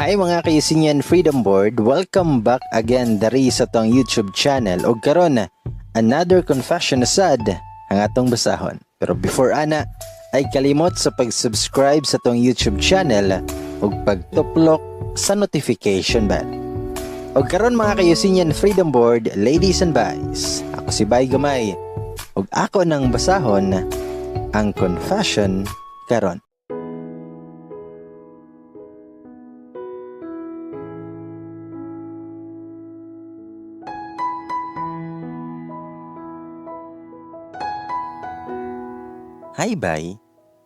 Hi mga kaisinyan Freedom Board, welcome back again dari sa tong YouTube channel ug karon another confession asad ang atong basahon. Pero before ana ay kalimot sa pag-subscribe sa tong YouTube channel ug pagtuplok sa notification bell. Ug karon mga kaisinyan Freedom Board, ladies and boys, ako si Bay Gamay ug ako nang basahon ang confession karon. Hi Bay,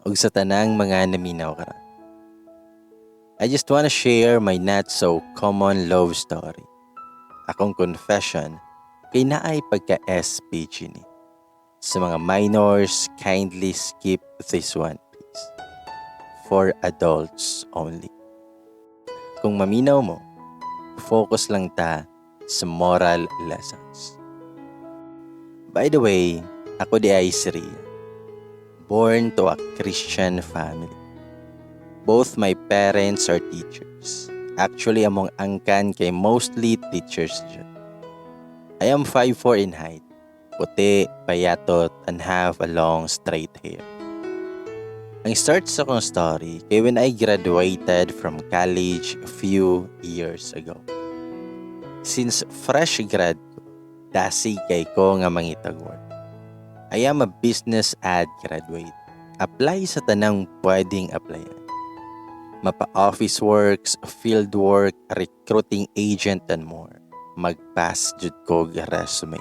ug sa tanang mga naminaw karon. I just wanna share my not so common love story. Akong confession kay naay pagka-SPG ni. Sa mga minors, kindly skip this one please. For adults only. Kung maminaw mo, focus lang ta sa moral lessons. By the way, ako di ay si Ria. Born to a Christian family. Both my parents are teachers. Actually, among angkan kay mostly teachers dyan. I am 5'4" in height. Puti, payatot, and have a long straight hair. Ang start sa kong story kay when I graduated from college a few years ago. Since fresh grad ko, dasig kay ko nga mangitag work. I am a business ad graduate. Apply sa tanang pwedeng applyan. Mapa-office works, field work, recruiting agent, and more. Mag-pass jud ko resume.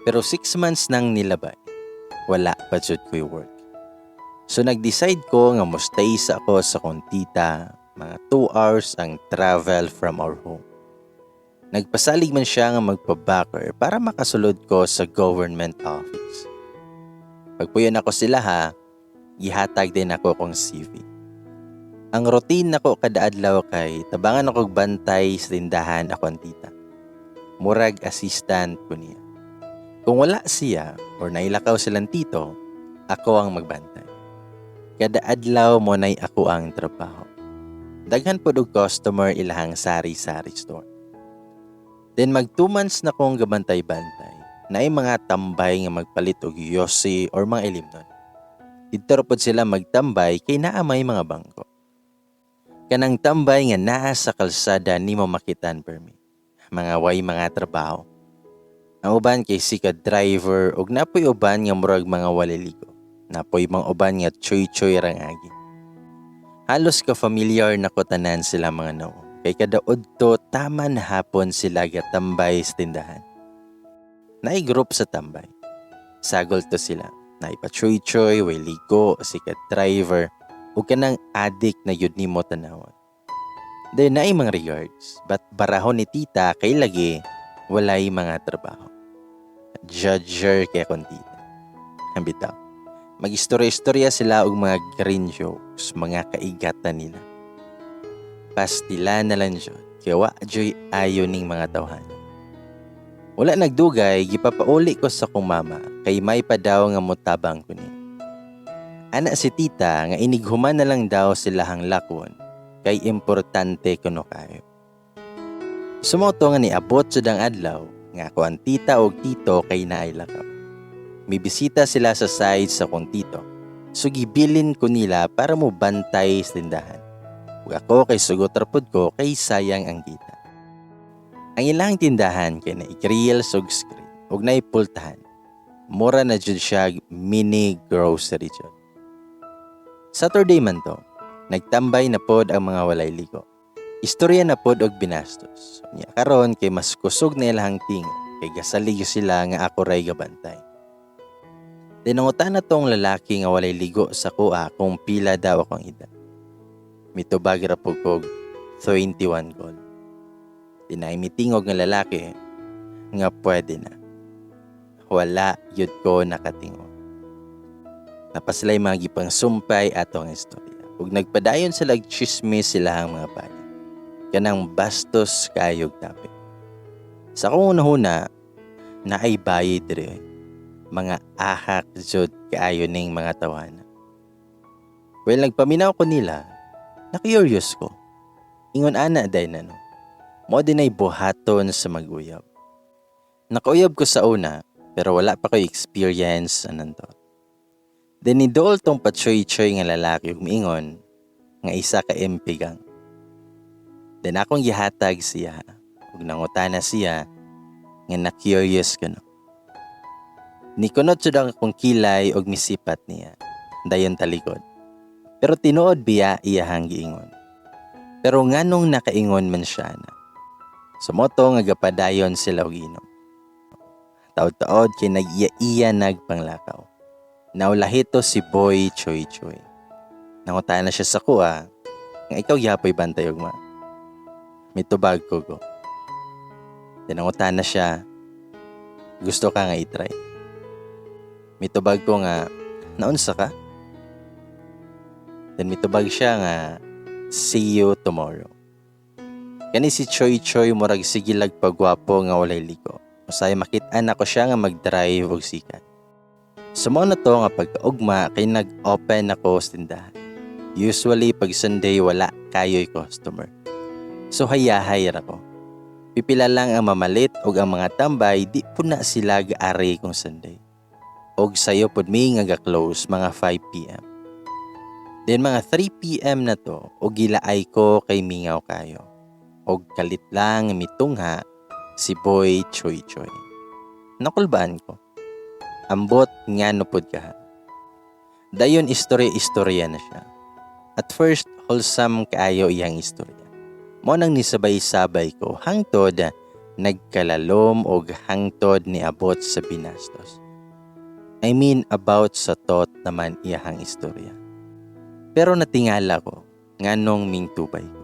Pero 6 months nang nilabay, wala pa jud ko work. So nag-decide ko nga mo stay sa ako sa kong tita, mga 2 hours ang travel from our home. Nagpasalig man siya nga magpa-backer para makasulod ko sa government office. Pagpuyon ako sila ha, gihatag din ako kong CV. Ang routine nako kada adlaw kay tabangan ako bantay sa tindahan ako ang tita. Murag assistant ko niya. Kung wala siya or nailakaw silang tito, ako ang magbantay. Kada adlaw mo nay ako ang trabaho. Daghan pod og customer ilahang sari-sari store. Then mag 2 months na kong gabantay-bantay na ay mga tambay nga magpalit og yosi or mga ilimnon. Dito pod sila magtambay kay naa may mga bangko. Kanang tambay nga naa sa kalsada nimo makitan permi. Mga way mga trabaho. Ang uban kay sika driver ug napoy uban nga murag mga waliligo. Napoy mga uban nga choy-choy rangagi. Halos ka familiar na ko tanan sila mga nao. Kay kada udto taman hapon sila gatambay sa tindahan. Naay group sa tambay. Sagol to sila. Naay pachoy-choy, way ligo, sikat driver, o kanang adik na yun ni mo tanawon. Then naay mga regards, but barahon ni tita kay lagi walay mga trabaho. Judger kay akong tita. Ang bitaw. Mag-istorya-istorya sila og mga green jokes, mga kaigatan nila. Pastila na lang dyan, kaya joy ayo ning mga tawhan. Wala nagdugay, gipapauli ko sa kong mama, kay may pa daw nga mutabang ko niya. Anak si tita, nga inighuman na lang daw silahang lakwon, kay importante kuno kayo. Sumoto nga ni abot sudang adlaw, nga ako ang tita o tito kay naay lakaw. May bisita sila sa side sa kong tito, so gibilin ko nila para mo bantay sa tindahan. Ako kay sugot rapod ko kay sayang ang kita. Ang ilang tindahan kay na-grill sug screen ug naipultahan. Mura na jud siya mini grocery jud. Saturday man to, nagtambay na pod ang mga walay ligo. Istorya na pod og binastos. Nya karon kay mas kusog na ilang tingo kay gasalig sila nga ako ray gabantay. Dinungutan na tong lalaki nga walay ligo sa kuha kung pila daw akong edad. Mitubag ra po kog 21 gold. Dinay mitingog nga lalaki nga pwede na. Wala yun ko nakatingog. Napasilay mga gipang sumpay atong istorya. Ug nagpadayon sila chismis sila ang mga bata. Kanang bastos kayog tapit. Sa kung una-una, naay bayid dire. Mga ahak jud kaayo ning mga tawanan. Well, nagpaminaw ko nila, na-curious ko. Ingon ana day na no. Mo din ay buhaton sa maguyab. Nakauyab ko sa una, pero wala pa ko'y experience anan to. Then idol tong patsoy-choy nga lalaki ug miingon nga isa ka empigang. Then akong gihatag siya ug nangutana siya nga na-curious ko no. Nikunot jud ang akong kilay ug misipat niya. Dayon talikod. Pero tinuod biya iyahang giingon. Pero nganong nakaingon man siya na. Sumoto nga gapadayon sila og inom. Taod-taod kay nag-iya nagpanglakaw. Naulahito si Boy Choy Choy. Nangutana siya sa kuha nga ikaw yapoy bantay ugma. Mitubag ko go. Nangutana siya, gusto ka nga itry. Mitubag ko nga, naunsa ka? Then mitubag siya nga, see you tomorrow. Kani si Choy Choy murag sigilag pagwapo nga walay liko. Usay makit-an ako siya nga mag-drive og sikat. Sumo na to nga pagkaugma kay nag-open ako sa tindahan. Usually pag Sunday wala kayo'y customer. So hayahay ra ko. Pipila lang ang mamalit og ang mga tambay di po na sila gaari kung Sunday. Og sayo pod mi nga ga-close mga 5 PM. Then mga 3 PM na to og gilaay ko kay mingaw kayo. Og kalit lang mitungha si Boy Choy Choy. Nakulbaan ko. Ambot nga nupod ka. Dayon istorya-istorya na siya. At first, wholesome kaayo iyang istorya. Mo nang nisabay-sabay ko hangtod nagkalalom og hangtod ni abot sa binastos. I mean about sa tot naman iyang istorya. Pero natingala ko nganong mingtubay ko.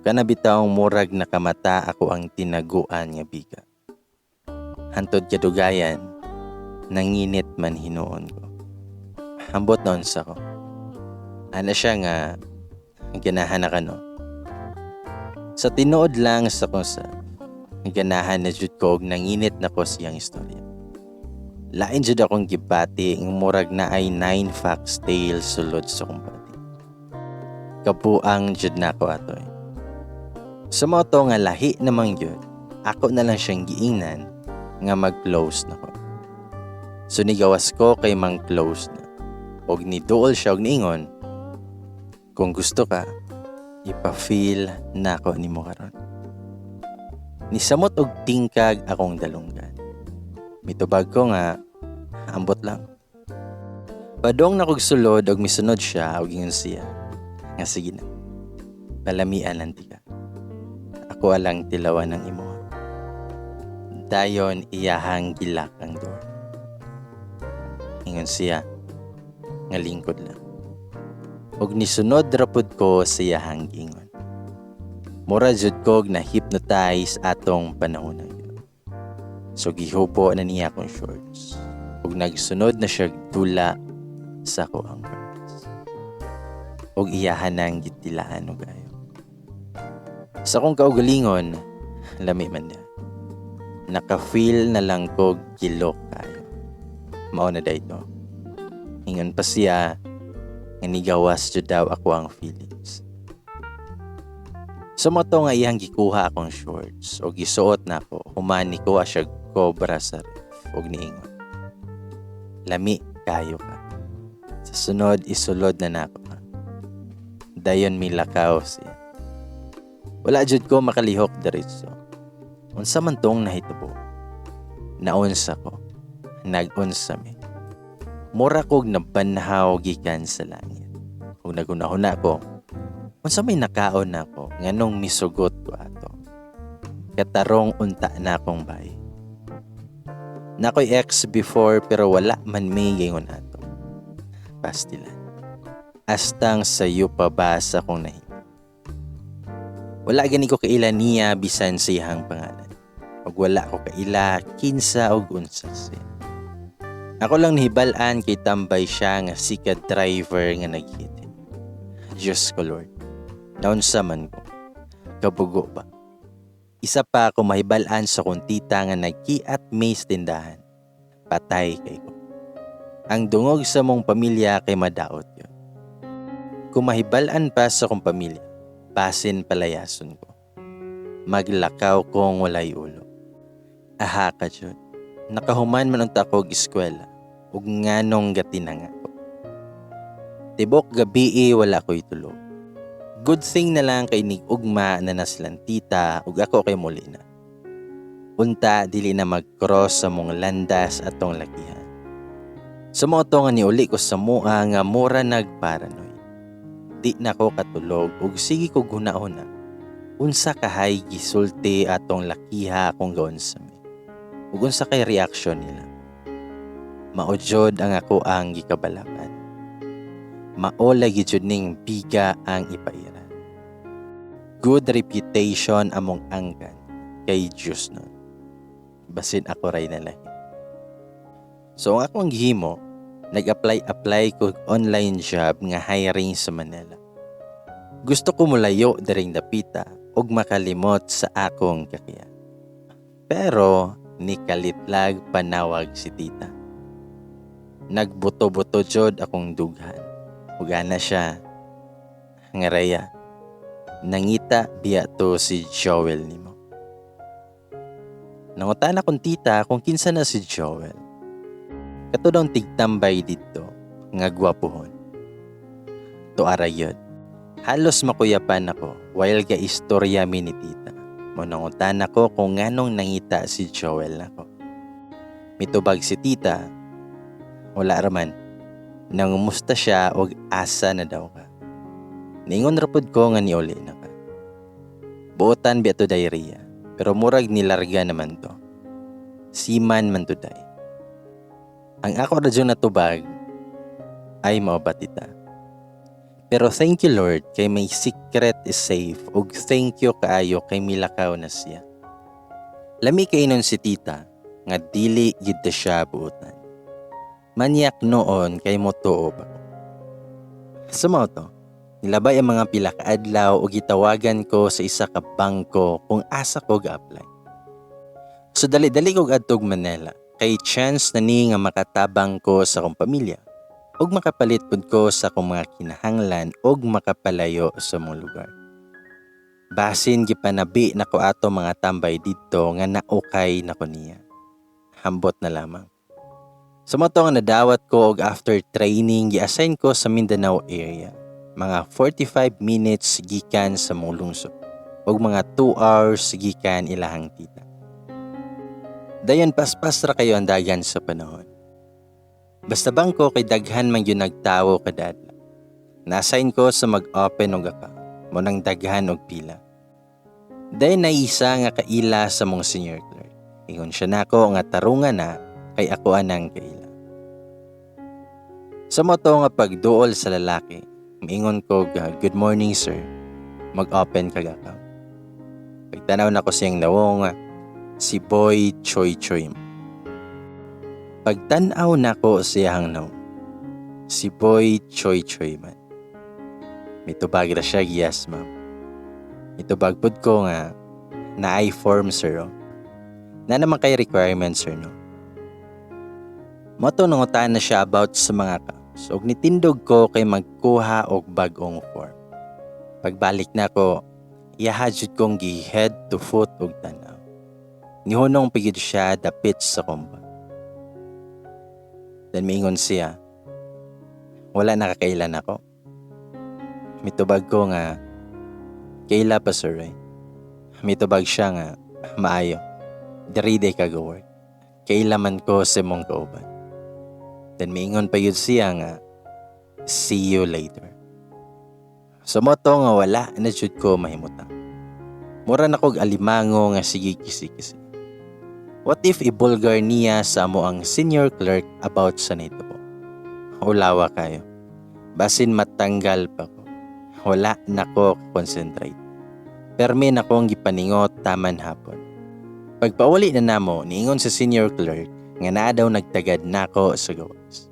Kanabitawng murag nakamata ako ang tinaguan nga biga. Hantod kadugayan, nanginit man hinuon ko. Ambot noon sa ko. Ana siya nga, ganahan na ka no. Sa tinuod lang sa kung sa, ganahan na jud ko og nanginit na ko siyang istorya. Lain jud akong gibati ng murag na ay 9 facts tale sulod sa kumpati. Kabuang jud na ko atoy. Sa moto nga lahi namang yun, ako na lang siyang giingnan nga mag-close na ko. So nigawas ko kay mang close na. Og niduol siya og niingon, kung gusto ka, ipa-feel na ako ni mo karon. Nisamot og tingkag akong dalunggan. Mitubag ko nga, ambot lang. Padong na kog sulod og misunod siya og ingon siya. Nga sige na, palamian lang tika. Ako alang tilawan ng imo. Dayon iyahang gilak ang door. Ingon siya, nga lingkod lang. Og nisunod rapod ko sa iyahang ingon. Mura jud ko na hypnotize atong panahon na yun. So gihubo na niya akong shorts. Og nagsunod na siya dula sa ko ang words. Og iyahan nang gitilaan og ayo. Sa kong kaugalingon, lami man na. Naka-feel na lang ko gilok kayo. Mao na dayto. Ingon pa siya, nga nigawas jud daw ako ang feelings. Sumoto nga iyang gikuha akong shorts o gisuot na ako, humani ko asya cobra sa ref og niingon. Lami kayo ka. Sa sunod isulod na nako ka. Dayon milakaw siya. Wala jud ko makalihok diretso. Unsa man tong nahitabo? Naunsa ko. Nagunsa mi. Mura kog nabanhaw gikan sa langit. Kung nagunahuna ko, unsa may nakaon nako nganong misugot ko ato. Katarong unta na akong bay. Nakoy ex before pero wala man may gingon ato. Pastilan. Astang sayo pa ba sa kong nahi. Wala gani ko kaila niya bisan sa iyang pangalan. Pag wala ko kaila, kinsa o unsa siya. Ako lang nihibalaan kay tambay siya nga sikat driver nga naghit. Diyos ko Lord, naunsa man ko, kabugo ba? Isa pa ako mahibalaan sa kong tita nga nagkiat may tindahan. Patay kay ko. Ang dungog sa mong pamilya kay madaot yun. Kung mahibalaan pa sa kong pamilya, basin palayason ko. Maglakaw kong walay ulo. Aha ka jud. Nakahuman man unta ko og eskwela ug nganong gatinanga ko. Tibok gabi wala ko'y tulog. Good thing na lang kay nig-ugma na naslan tita ug ako kay muli na. Unta dili na mag-cross sa mong landas atong lakihan. Sumoto nga niuli ko sa mua nga mura nagparanoy. Di na ko katulog ug sige ko guna-una. Unsa kahay gisulti atong lakiha akong gaon sa mi. Ug unsa kay reaksyon nila. Maodyod ang ako ang gikabalakan. Maola gid ning biga ang ipaira. Good reputation among angkan kay Diyos nun. Basin ako ray na lahi. So ang akong gihimo, nag-apply ko online job nga hiring sa Manila. Gusto ko mulayo diring dapita ug makalimot sa akong kakayan. Pero nikalitlag panawag si tita. Nagbuto-buto jud akong dughan. Ug ana siya, nga Raya, nangita biya to si Joel nimo. Nangutan akong tita kung kinsa na si Joel. Kato daw tigtambay dito, nga gwapuhon. To arayod, halos makuyapan ako while ga istorya mi ni tita. Manangutan ako kung nganong nangita si Joel nako. Mitubag si tita, wala raman. Nangumusta siya og asa na daw ka. Ningon rapod ko nga niuli na ka. Buotan biya to diarrhea, pero murag nilarga naman to. Siman man to day. Ang ako radyo na tubag ay maobatita. Pero thank you Lord kay may secret is safe ug thank you kaayo kay milakaw na siya. Lami kay nun si tita nga dili gid siya buotan. Manyak noon kay motuo ba ko. Sumoto, nilabay ang mga pila ka adlaw o gitawagan ko sa isa ka bangko kung asa ko ga-apply. So dali-dali ko adtog Manila kay chance na ni nga makatabang ko sa akong pamilya ug makapalit pud ko sa akong mga kinahanglan ug makapalayo sa mong lugar. Basin gipanabi nako ato mga tambay didto nga naukay nako niya. Hambot na lamang. Sumoto nga nadawat ko og after training gi-assign ko sa Mindanao area. Mga 45 minutes gikan sa mong lungsod ug mga 2 hours gikan ilahang tita. Dayon paspas ra kayo ang dagan sa panahon. Basta bangko kay daghan man yun nagtawo kada adlaw. Na-assign ko sa mag-open og account mo nang daghan og pila. Dayon na isa nga kaila sa mong senior clerk. Ingon siya nako nga tarungan na kay ako anang kaila. Sa moto nga pagduol sa lalaki, maingon ko good morning sir, mag-open kag account. Pagtanaw na ko siyang nawong si Boy Choy Choy. Pagtanaw na ko siyang nawong si Boy Choy Choy man. Mitubag ra siya yes ma'am. Mitubag pud ko nga na I-form sir. Na naman kay requirements sir no. Moto nangutan na siya about sa mga accounts ug nitindog ko kay magkuha og bag-ong form. Pagbalik na ko, iyahadjud kong gi-head to foot og tanaw. Nihunong pigid siya dapit sa komba. Then miingon siya, wala nakakailan ako. Mitubag ko nga, kaila pa sir eh. Mitubag siya nga, maayo. 3 day kag-work. Kaila man ko sa mong kauban. Then miingon pa yun siya nga, see you later. Sa moto nga wala na jud ko mahimutang. Mura na kog alimango nga sige kisi-kisi. What if ibulgar niya sa amo ang senior clerk about sa nito po? Ulawa kayo. Basin matanggal pa ko. Wala na ko concentrate. Permi na kong gipaningot taman hapon. Pagpauli na namo, niingon sa senior clerk nga naa daw nagtagad nako sa gawas.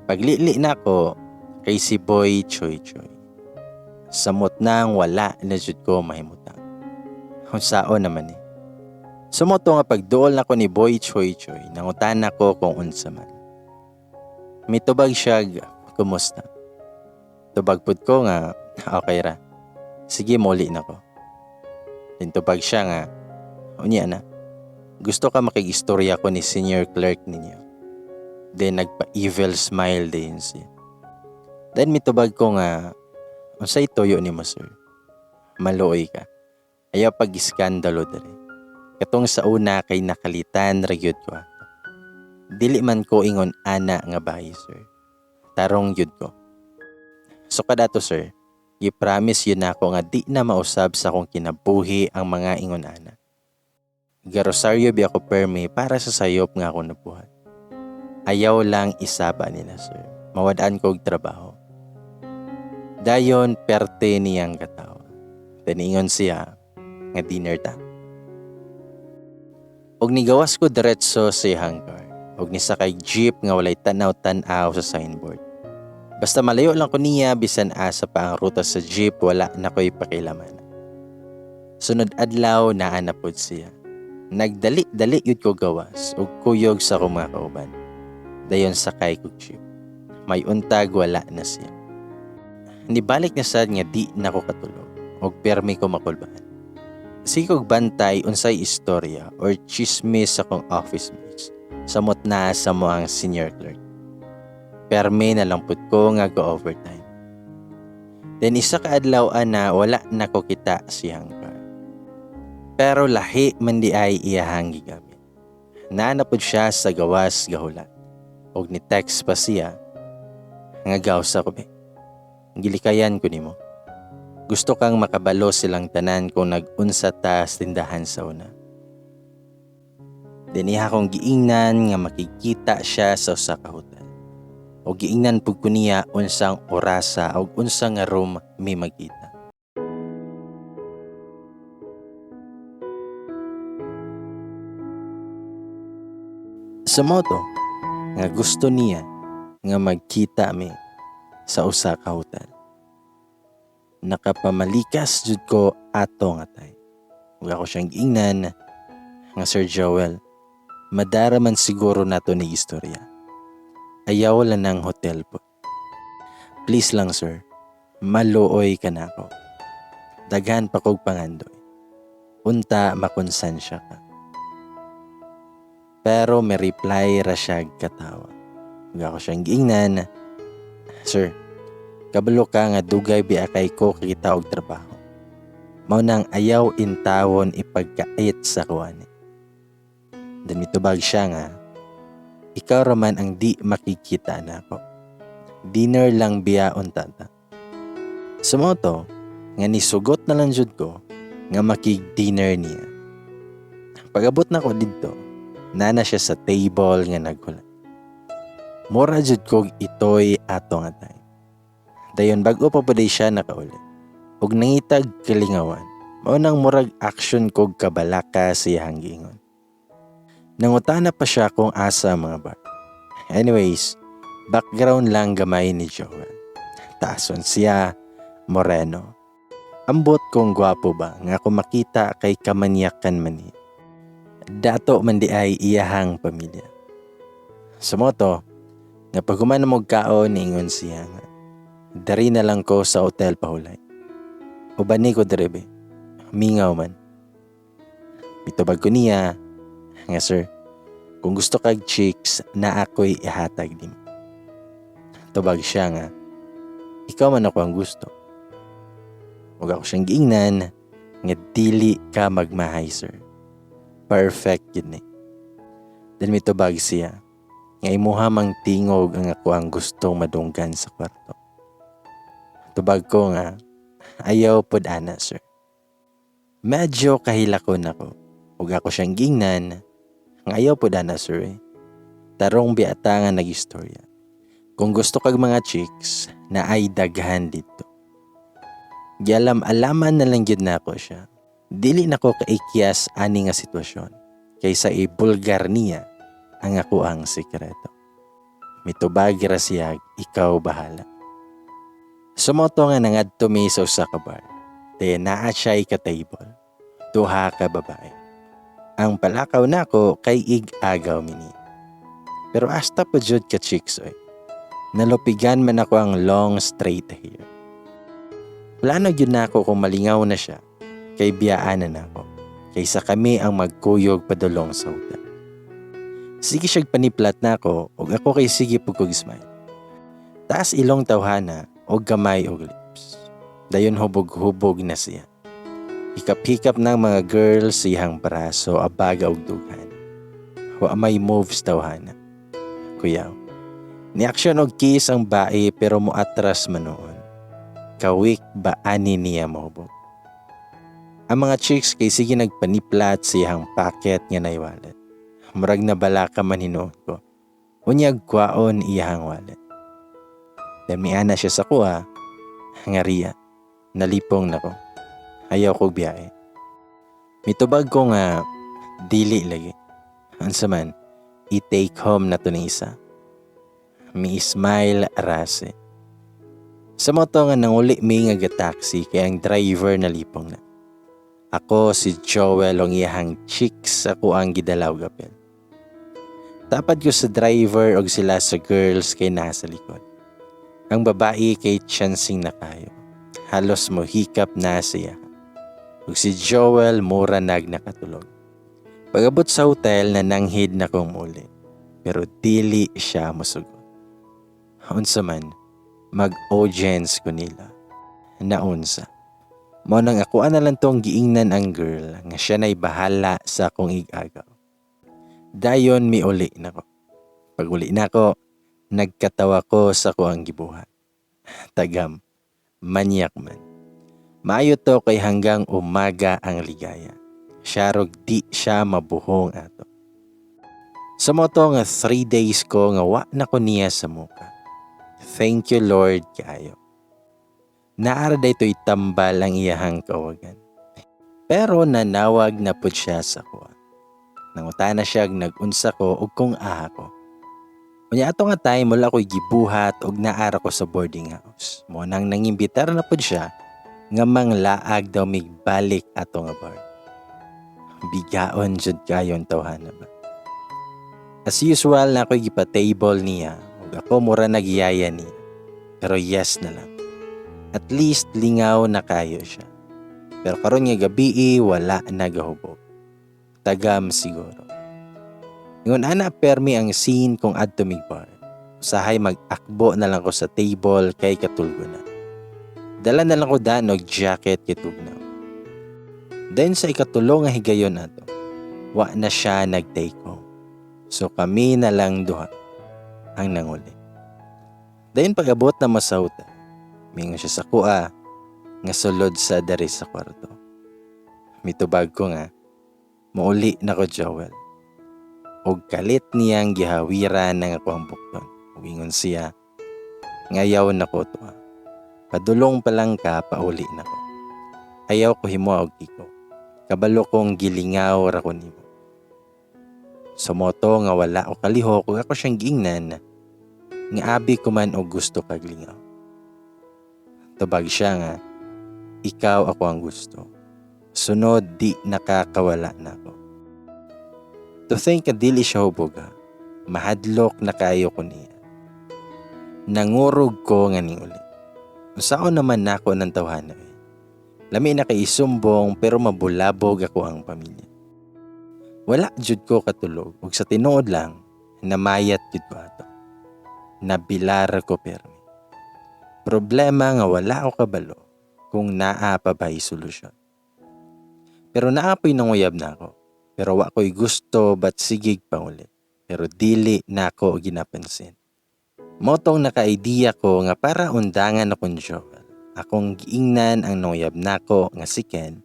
Paglili nako kay si Boy Choy Choy. Samot nang wala na jud ko mahimutang. Unsaon naman eh. Sumoto nga pagduol nako ni Boy Choy Choy, nangutan nako kung unsa man. Mitubag siya, kumusta? Tubag pud ko nga, okay ra. Sige, muli na ko. Tintupag siya nga, unya na, gusto ka makikistorya ko ni senior clerk ninyo. Then nagpa-evil smile din siya. Then mitubag ko nga, unsay toyo ni mo sir? Maluoy ka. Ayaw pag-iskandalo dere. Katong sa una kay nakalitan ragyod ko ato. Dili man ko ingon ana nga bahay sir. Tarong yun ko. So kadato sir, i-promise yun ako nga di na mausab sa akong kinabuhi ang mga ingon ana. Garosaryo bi ako permi para sa sayop nga ako nabuhat. Ayaw lang isaba nila sir. Mawadaan ko og trabaho. Dayon perte niyang katawa. Taningon siya nga dinner ta. Og nigawas ko diretso sa hanggar. Og nisakay jeep nga walay tanaw-tanaw sa signboard. Basta malayo lang ko niya bisan asa pa ang ruta sa jeep wala na ko'y pakilaman. Sunod adlaw naa na pod siya. Nagdali-dali yun ko gawas og kuyog sa akong mga kauban. Dayon sakay ko jeep. May untag wala na siya. Nibalik na sad nga di na ko katulog og permi ko makulbaan. Sige kog bantay unsay istorya or chismis sa akong office mates. Samot na sa mo ang senior clerk. Permi na lang pud ko nga go-overtime. Then isa ka adlaw na wala na ko kita si hanggar. Pero lahi man di ay iyahang gigamit. Naanapod siya sa gawas gahulat. Og ni text pa siya nga gawsa ko be. Gilikayan ko nimo. Gusto kang makabalo silang tanan kung nag-unsa ta sa tindahan sa una. Diniha kong giingnan nga makikita siya sa usa ka hotel. O giingnan pud ko niya unsang orasa o unsang nga room may magkita. Sa moto nga gusto niya nga magkita mi sa usa ka hotel. Nakapamalikas jud ko ato nga tay. Ug ako siyang giingnan nga Sir Joel, madara man siguro nato ni istorya. Ayaw lang ng hotel po. Please lang sir, maluoy ka na ako. Daghan pa kog pangandoy. Unta makonsensya ka. Pero may reply ra siya katawa. Ug ako siyang giingnan, sir, kabalo ka nga dugay biakay ko kita og trabaho. Mao nang ayaw intawon ipagkait sa kuani. Dan mitubag siya nga, ikaw raman ang di makikita na ako. Dinner lang biyaon tata. Sa moto, nga nisugot na lang jud ko nga makig-dinner niya. Pag-abot na ko dito, nana siya sa table nga naghulat. Mura jud kog itoy ato nga tay. Dayon bago pa pud siya nakauli. Ug nangitag kalingawan. Mao nang murag action kog kabalaka siya hanggingon. Nangutana pa siya kung asa mga bar. Anyways, background lang gamay ni Joel. Taason siya, moreno. Ambot kong gwapo ba nga kung makita kay kamanyakan man niya. Dato man di ay iyahang pamilya. Sa moto, nga pag humana mong kaon niingon siya nga. Dari na lang ko sa hotel pahulay. Ubani ko derebe. Mingaw man. Mitubag ko niya. Nga sir, kung gusto kag chicks na ako'y ihatag din. Tubag siya nga. Ikaw man ako ang gusto. Huwag ako siyang giingnan. Nga dili ka magmahay sir. Perfect yun eh. Then mitubag siya. Nga imuha mang tingog ang ako ang gustong madunggan sa kwarto. Tubag ko nga, ayaw pod ana sir. Medyo kahilakon ako. Ug ako siyang gingnan, nga ayaw pod ana sir eh. Tarong biata nga nag-istorya. Kung gusto kag mga chicks, na ay daghan dito. Gialam-alaman na lang yun na ako siya. Dili na ko kaikyas ani nga sitwasyon. Kaysa ibulgar niya ang ako ang sikreto. Mitubag ra siya, ikaw bahala. Sumoto nga nangadto mi sa usa ka bar. Te naa siya'y ka-table. Duha ka babae. Ang palakaw nako kay ig-agaw mini. Pero hasta pa jud ka chicks oy. Nalupigan man ako ang long straight hair. Plano gyud nako kung malingaw na siya, kay biyaanan nako. Kaysa kami ang magkuyog padulong sa hotel. Sige siya paniplat nako ug ako kay sige pugkog smile. Taas ilong tawhana og gamay og lips. Dayon hubog-hubog na siya. Hikap-hikap ng mga girls siyang braso abaga og dughan. Wa may moves tawhana. Kuyaw. Ni aksyon og kiss ang bae pero moatras man noon. Kawik ba ani niya mohubog. Ang mga chicks kay sige nagpaniplat siyang packet nga nay wallet. Murag na bala ka man hinuon ko. Unyag kwaon iyang wallet. Damiana siya sa kuha. Ngariya. Nalipong nako. Ayaw ko biyahe. Mitubag ko nga dili lagi. Ansa man, i-take home na to ni isa. Mi-smile arase. Sa moto nga nanguli mi nga taxi kay ang driver nalipong na. Ako si Joel ang iyahang chicks ako ang gidalaw gapel. Tapat ko sa driver og sila sa girls kay nasa likod. Ang babae kay chancing na kayo. Halos mohikap na siya. Ug si Joel mura nakatulog. Pagabot sa hotel nananghid na kong muli. Pero dili siya mosugot. Unsa man, mag-audience ko nila. Naunsa. Mao nang ako na lang tong giingnan ang girl nga siya na'y bahala sa akong igagaw. Dayon miuli nako. Pag uli nako, nagkatawa ko sa ko ang gibuhat. Tagam, manyak man. Maayo to kay hanggang umaga ang ligaya. Siya rog di siya mabuhong ato. Sa moto nga 3 days ko nga wa na ko niya sa muka. Thank you Lord kayo. Naara daytoy tambal ang iyahang kawagan. Pero nanawag na pud siya sa kuha. Nangutana siya nagunsa ko og kung aha ko. Unya ato nga time wala ko'y gibuhat og naara ko sa boarding house. Mo nang nangimbitar na pud siya nga manglaag daw migbalik ato nga bar. Bigaon jud kayon tawhana ba. As usual na ako'y gipa-table niya ug ako mura nagyaya niya. Pero yes na lang. At least lingaw na kayo siya. Pero karon nga gabi wala nagahubog. Tagam siguro. Ingon ana permi ang scene kung adto mig bar. Usahay mag-akbo na lang ko sa table kay katulgo na. Dala na lang ko danog jacket kay tugnaw. Then sa ikatulo nga higayon ato, wa na siya nag-take home. So kami na lang duha ang nanguli. Dayon pag-abot na masauta, mingon siya sa kuha nga sulod sa dari sa kwarto. Mitubag ko nga, mauli na ko Joel. Og kalit niyang gihawiran ng ako ang bukton. Ug ingon siya, ngayaw na ko to. Padulong pa lang ka, pauli na ko. Ayaw ko himo og iko. Kabalo kong gilingaw ra ko nimo. Sa moto nga wala o kalihok ug ako siyang giingnan nga abi ko man og gusto kag lingaw. Tubag siya nga, ikaw ako ang gusto. Sunod di nakakawala na ako. To think nga dili siya huboga, mahadlok na kayo ko niya. Nangurog ko nga ni uli. Usaon naman nako ng tawhana eh. Lami na kay isumbong pero mabulabog ako ang pamilya. Wala jud ko katulog ug sa tinuod lang namayat jud ko ato. Nabilar ko permi. Problema nga wala ako kabalo kung naa pa ba'y solusyon. Pero naapoy nanguyab na ako. Pero wa ko'y gusto bat sigig pa ulit. Pero dili na ako ginapansin. Motong naka-idea ko nga para undangan akong Joel. Akong giingnan ang nanguyab nako nga si Ken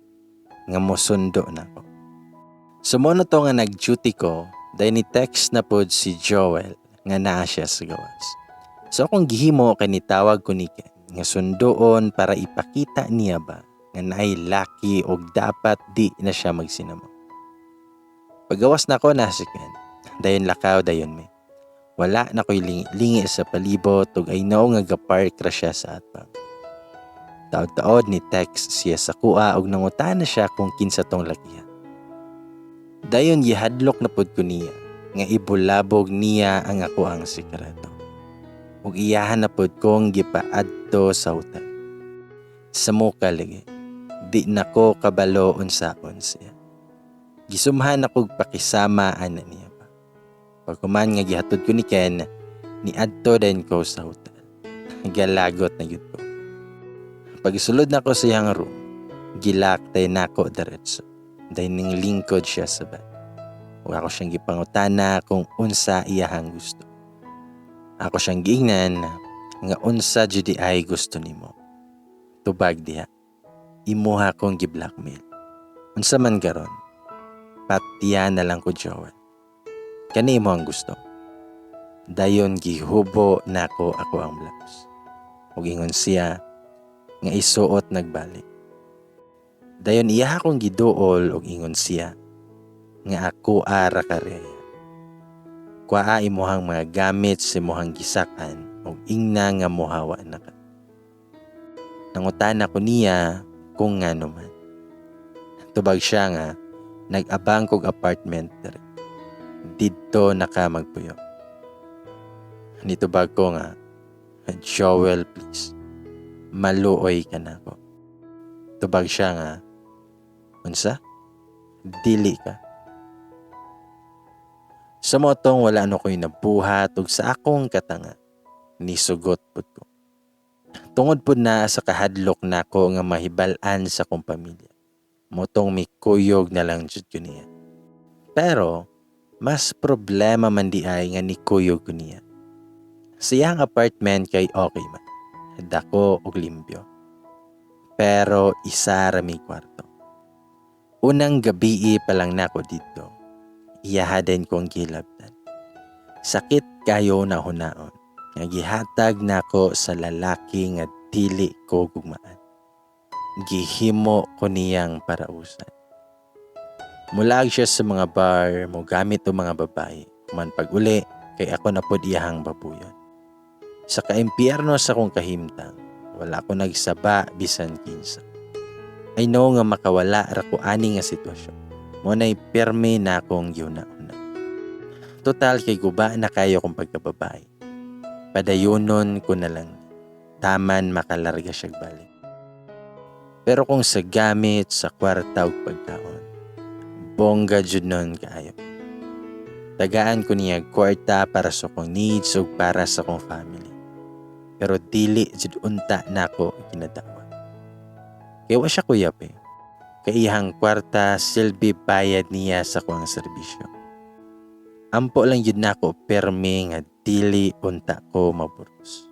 nga mosundo nako. Sumono to nga nag-duty ko dahil ni text na pod si Joel nga naa siya sa gawas. So akong gihimo kay nitawag ko ni Ken nga sundoon para ipakita niya ba nga naay laki og dapat di na siya magsinamo. Paggawas na ko na si Ken, dayon lakaw dayon me. Wala na ko'y lingi sa palibot ug ay nao nga gapark ra siya sa atbang. Taod-taod ni text siya sa kuha ug nangutana siya kung kinsa tong lakihan. Dayon gihadlok na pud ko niya nga ibulabog niya ang ako ang sikreto. Ug iyahan na pud kong gipaadto sa hotel. Sa muka lagi, di nako kabalo unsaon siya. Gisumhan ako pakisama ana niya pa. Pagkuman nga gihatod ko ni Ken, ni adto din ko sa hotel. Galagot na yun ko. Pagsulod na ko sa iyang room, gilaktay na ko diretso. Dahil ning lingkod siya sa bed. Huwag ako siyang gipangutana kung unsa iyahang gusto. Ako siyang giingnan nga unsa judi ay gusto nimo. Tubag diha. Imuha kong gi-blackmail. Unsa man karon? Patiya na lang ko Joel. Kani mo ang gusto. Dayon gihubo nako ako ang blouse. Ug ingon siya nga isuot nagbalik. Dayon iya akong giduol ug ingon siya nga ako ara kareya. Kuaa imuhang mga gamit sa imuhang gisakan ug ingna nga mohawa na ka. Nangutan ako niya kung ngano man. Tubag siya nga nag-abang kog apartment diri. Didto naka magpuyo. Nitubag ko nga, Joel please, maluoy ka na ko. Tubag siya nga, unsa? Dili ka. Sa motong wala ano ko'y nabuhat ug sa akong katanga, nisugot pud ko. Tungod pud na sa kahadlok nako nga mahibal-an sa kong pamilya. Motong mikuyog na lang jud ko niya. Pero, mas problema man di ay nga nikuyog ko niya. Siyang apartment kay okay man. Dako og limpyo. Pero isa ra mi kwarto. Unang gabi pa lang nako dito. Iyahaden ko ang gilabtan. Sakit kayo na hunaon. Nga gihatag nako sa lalaki nga dili ko gugmaan. Gihimo ko niyang parausan. Mulag siya sa mga bar, mo gamit o mga babae. Kuman pag-uli, kay ako na pod iyahang babuyon. Sa kaimpyerno sa kong kahimtang, wala ko nagsaba bisan kinsa. I know nga makawala ra ko ani nga sitwasyon. Muna'y perme na akong yuna-una. Total kay guba na kayo kong pagkababae. Padayonon ko na lang. Taman makalarga siya balik. Pero kung sa gamit, sa kwarta o pagkaon, bongga jud nun kaayo. Tagaan ko niya kwarta para sa kong needs o para sa kong family. Pero dili jud unta nako ginadawa. Kaya wa siya kuyap eh. Kaiyahang kwarta silbi bayad niya sa kuang serbisyo. Ampo lang yun nako perme nga dili unta ko maburos.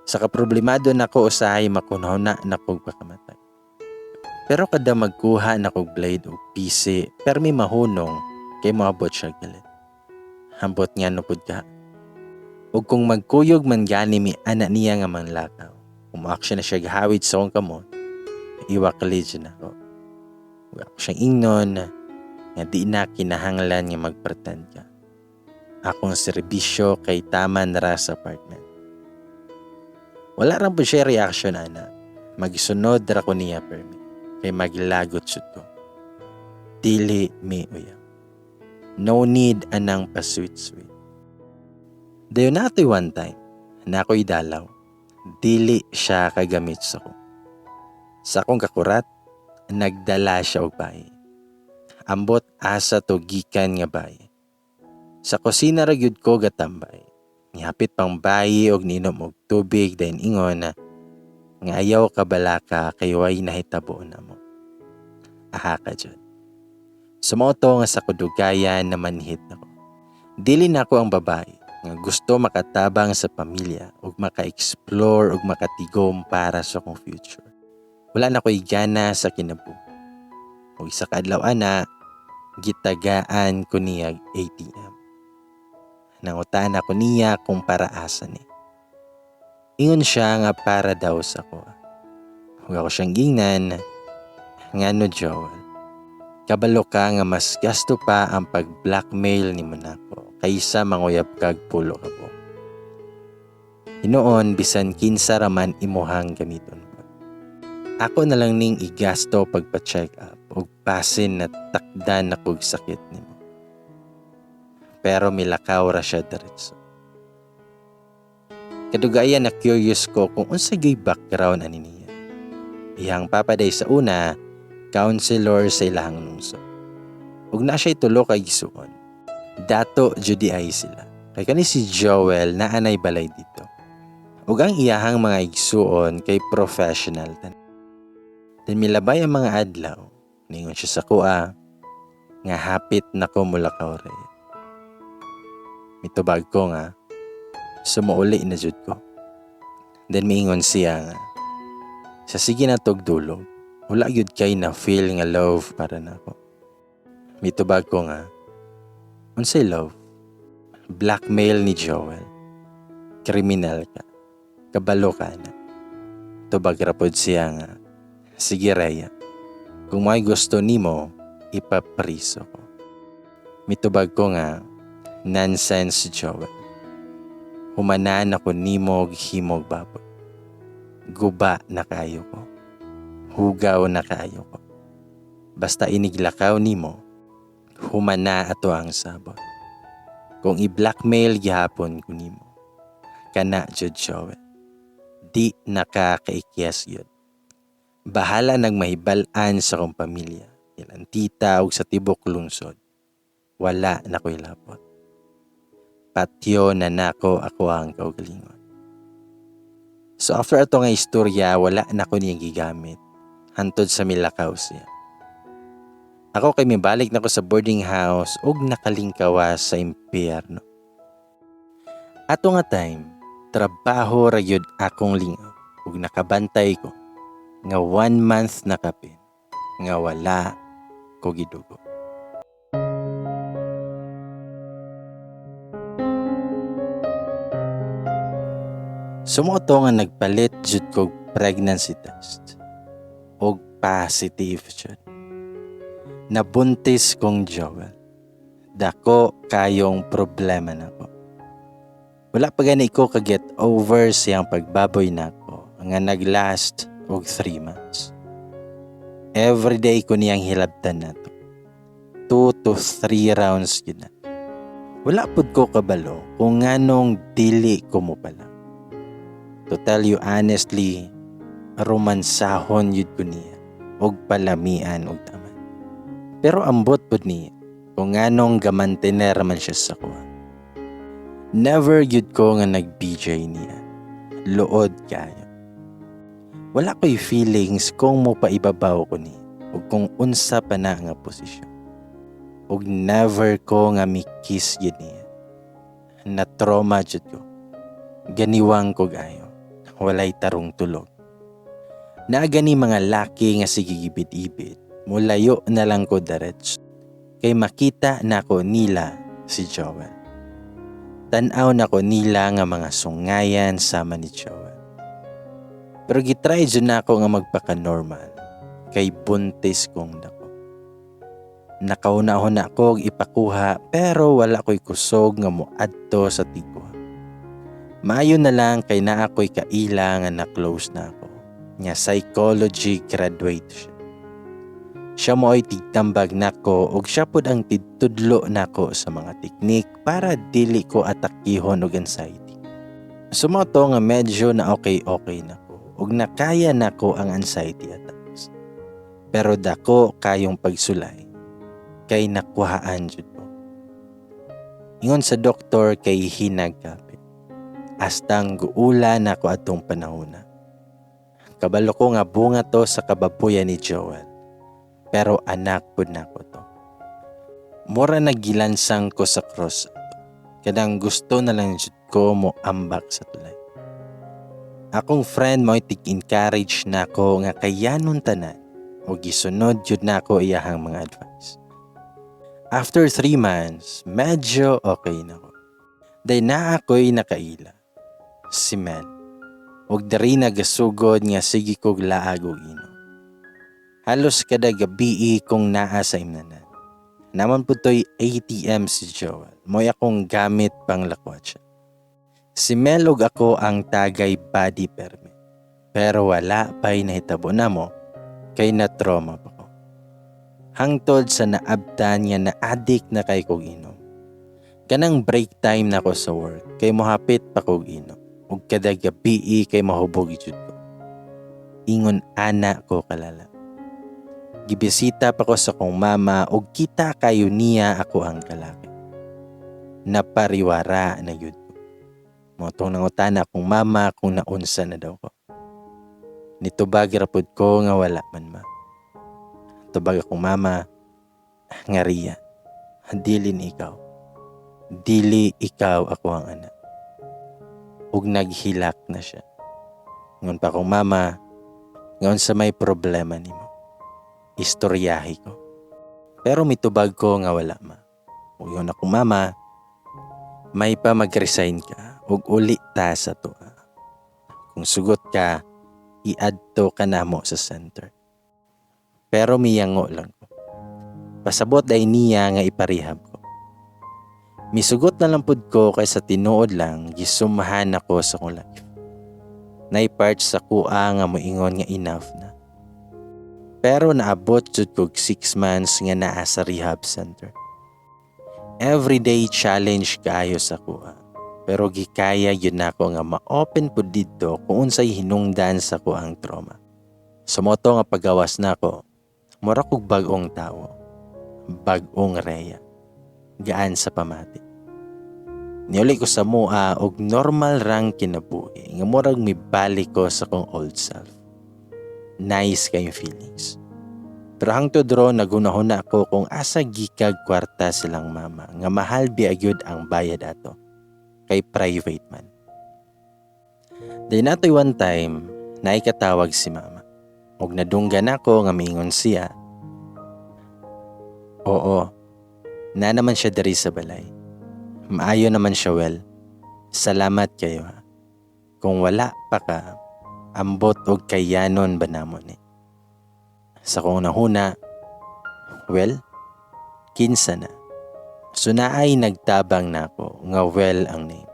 Sa kaproblemado nako usahay makunahuna nako pakamatay. Pero kada magkuha nako blade o pisi perme mahunong kay maabot siya galit. Hambot nga nupod ka. O kung magkuyog man gani mi anak niya nga manlakaw. Kung action na siya gahawid sa kong kamot, iwakali dyan ako. Huwag ako siyang ingnon nga di na kinahanglan nga magpretend ka. Akong serbisyo kay taman ra sa apartment. Wala rin po siya reaction ana. Magsunod ra ko niya permi. Kay maglagot sud ko. Dili mi uyab. No need anang pa-sweet-sweet. Dayon nato'y one time, na ako'y dalaw. Dili siya kagamit sa ko. Sa akong kakurat, nagdala siya og bayi. Ambot asa to gikan nga bayi. Sa kusina ra gyud ko gatambay. Ngihapit pang bayi og ninom og tubig dayon ingon na nga ayaw ka balaka kay way nahitabo na mo. Aha ka dyan. Sumoto nga sa kudugayan na manhit ako. Dili na ako ang babae nga gusto makatabang sa pamilya ug maka-explore ug makatigom para sa kong future. Wala na ko'y gana sa kinabuhi. Ug isa ka adlaw ana, gitagaan ko niya ATM. Nangutan ako niya kung para asa ni. Ingon siya nga para daw sa ko. Huwag ako siyang gingnan. Ngano Joel, kabalo ka nga mas gasto pa ang pag-blackmail ni Monaco kaysa manguyab kag pulo ka po. Hinoon bisan kinsa raman imuhang gamiton pa. Ako na lang ning igasto pagpa-check up ug basin na takdan na kog sakit nimo. Pero milakaw ra siya diretso. Kadugayan na curious ko kung unsa gyud background ani niya. Iyang papaday sa una, counselor sa ilahang lungsod. Ug na siya'y tulo ka igsuon. Dato judi ay sila. Kay kani si Joel na anay balay dito. Ug ang iyahang mga igsuon kay professional tan. Den milabay ang mga adlaw, ningon siya sa kuha, nga hapit na ko mulakaw rin. Mitubag ko nga, sumuuli na jud ko. Then miingon siya nga, sa sige na tog dulog, wala yun kay na feel nga love para na ako. Mitubag ko nga, unsay love? Blackmail ni Joel. Kriminal ka. Kabalo ka na. Tubag rapod siya nga, sige Rhea, kung may gusto nimo, ipapriso ko. Mitubag ko nga, nonsense Joel. Humanan ako nimog himog baboy. Guba na kayo ko. Hugaw na kayo ko. Basta iniglakaw nimo, humana ato ang sabot. Kung i-blackmail gihapon ko nimo, kana jud Joel. Di nakakaikyas yun. Bahala nang mahibalaan sa kong pamilya. Ilang tita o sa tibok lungsod. Wala na ko'y lapot. Patyo na nako ako ang kaugalingon. So after ato nga istorya, wala na ko niyang gigamit. Hantod sa milakaw siya. Ako kay mibalik na ko sa boarding house ug nakalingkawas sa impyerno. Ato nga time, trabaho ra gyud akong lingaw ug nakabantay ko nga 1 month na kapin nga wala ko gidugo. Sumuto nga nagpalit jud kog pregnancy test og positive jud. Nabuntis kong Joel. Dako kayong problema nako. Wala pa gani ko ka-get over siyang pagbaboy nako nga naglast og 3 months. Everyday ko niyang hilabtan nato. 2 to 3 rounds yun na. Wala pud ko kabalo kung nganong dili ko mo pala. To tell you honestly, romansahon yun ko niya og palamian og taman. Pero ambot pud niya kung nganong gamantener man siya sa kuha. Never yun ko nga nag-BJ niya. Luod kayo. Wala ko'y feelings kung mo paibabaw ko niya o kung unsa pa na nga posisyon. Og never ko nga mi-kiss yun niya. Na-trauma jud ko. Ganiwang ko gayo. Walay tarong tulog. Naagani mga laki nga sige gibid-ibid. Mulayo na lang ko direts. Kay makita na ko nila si Joel. Tanaw na ko nila nga mga sungayan sama ni Joel. Pero gitry dyan na ako nga magpaka-normal. Kay buntis kong dako. Nakauna-una ko ipakuha pero wala ko'y kusog nga muadto sa tigwa. Maayo na lang kay na ako'y kaila nga na-close na ako. Nga psychology graduate siya. Siya mo ay tigtambag nako og siya pod ang tidtudlo nako sa mga teknik para dili ko atakihon og anxiety. Sumoto nga medyo na okay nako og nakaya nako ang anxiety attacks. Pero dako kayong pagsulay kay nakuhaan jud ko. Ingon sa doktor kay hinagkapit. Astang guula nako atong panahon na. Kabalo ko nga bunga to sa kababuyan ni Joel. Pero anak pud nako to. Mura nagilansang ko sa cross. Kadang gusto na lang jud ko mo ambak sa tulay. Akong friend mo tig-encourage nako nga kayanon tanan o gisunod jud nako iyahang mga advice. After 3 months, medyo okay na ko. Day na ako'y nakaila. Si Mel. Og dari nagasugod nga sige kog laag og inom. Halos kada gabi kong naa sa imnanan. Naman po to'y ATM si Joel. Mo'y akong gamit pang lakwatsa. Si Mel og ako ang tagay body permit. Pero wala pa'y nahitabo na mo kay na-trauma pa ko. Hangtod sa naabtan niya na addict na kay kog inom. Kanang break time na ko sa work kay mohapit pa kog inom. Ug kada gabi kay mahubog jud ko. ingon ana ko kalala. Gibisita pa ko sa kong mama ug kita kayo niya ako ang kalaki. Napariwara na yun. Motong nangutana akong mama kung naunsa na daw ko. Nitubag rapod ko nga wala man ma. Tubag akong mama, nga Ria, dili ikaw. Dili ikaw ako ang anak. Ug naghilak na siya. Ngon pa akong mama, ngon sa may problema nimo. Istoryahi ko. Pero mitubag ko nga wala ma. Ug yun akong mama, may pa mag-resign ka ug uli ta sa tuwa. Kung sugot ka, i-adto ka na mo sa center. Pero miyango lang ko. Pasabot ay niya nga iparehab ko. Misugot na lang pud ko kaysa tinuod lang gisumahan ako sa kong life. Nay part sa kuha nga moingon nga enough na. Pero naabot jud kog 6 months nga naa sa rehab center. Everyday challenge kaayo sa kuha. Pero gikaya yun nako nga ma-open pud didto kung unsay hinungdan sa kuhang trauma. Sumoto nga pagawas nako, mura kog bag-ong tao. Bag-ong Rhea. Gaan sa pamati. Niuli ko sa mua og normal rang kinabuhi nga murag mibalik ko sa kong old self. Nice kayong feelings. Pero hangtod ro nagunahuna ako kung asa gikag kwarta silang mama nga mahal biagyod ang bayad ato kay private man. Day natoy one time naikatawag si mama og nadunggan ako nga miingon siya. Oo, na naman siya dari sa balay. Maayo naman siya well. Salamat kayo ha. Kung wala pa ka, ambot og kayanon ba namon eh. Sa kong nahuna, well, kinsa na. So naay nagtabang na ako nga well ang name.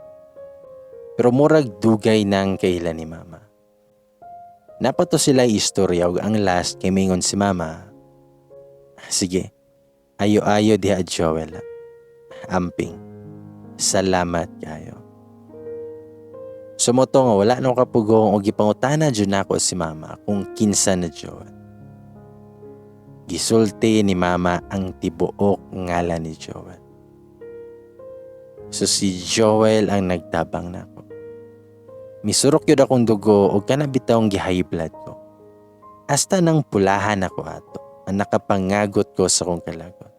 Pero murag dugay nang kailan ni mama. Napato sila istorya og ang last kay mingon si mama. Sige. Ayo-ayo diha Joel. Amping. Salamat kayo. Sumoto nga wala nang kapugong o gipangutana dyan ako si mama kung kinsa na Joel. Gisulti ni mama ang tibuok ngalan ni Joel. So si Joel ang nagtabang nako. Misurok yun akong dugo o kanabitawang gi-high blood ko. Hasta nang pulahan ako ato ang nakapangagot ko sa kong kalagot.